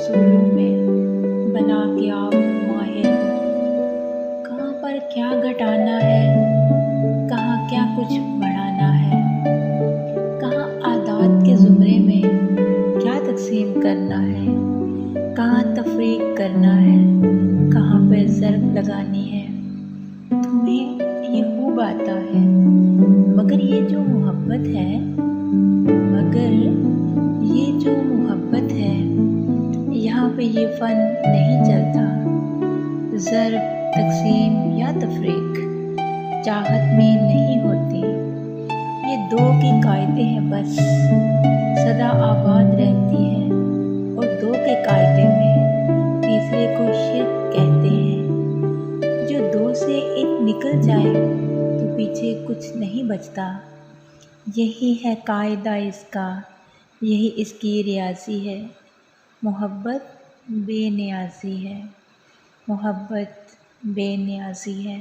असूलों में बना के आप माहिर हो। कहाँ पर क्या घटाना है, कहाँ क्या कुछ बढ़ाना है, कहाँ आदात के ज़ुमरे में क्या तक़सीम करना है, कहाँ तफ़रीक करना है, कहाँ पे ज़र्ब लगानी है। तुम्हें ये खूब आता है, मगर ये जो मोहब्बत है, यहाँ पे ये फ़न नहीं चलता। ज़र्ब, तक़सीम या तफ़रीक चाहत में नहीं होती। ये दो के कायदे हैं बस, सदा आबाद रहती है। और दो के कायदे में तीसरे को शिर्क कहते हैं। जो दो से एक निकल जाए तो पीछे कुछ नहीं बचता। यही है कायदा इसका, यही इसकी रियाज़ी है। मोहब्बत बेनियाज़ी है, मोहब्बत बेनियाज़ी है।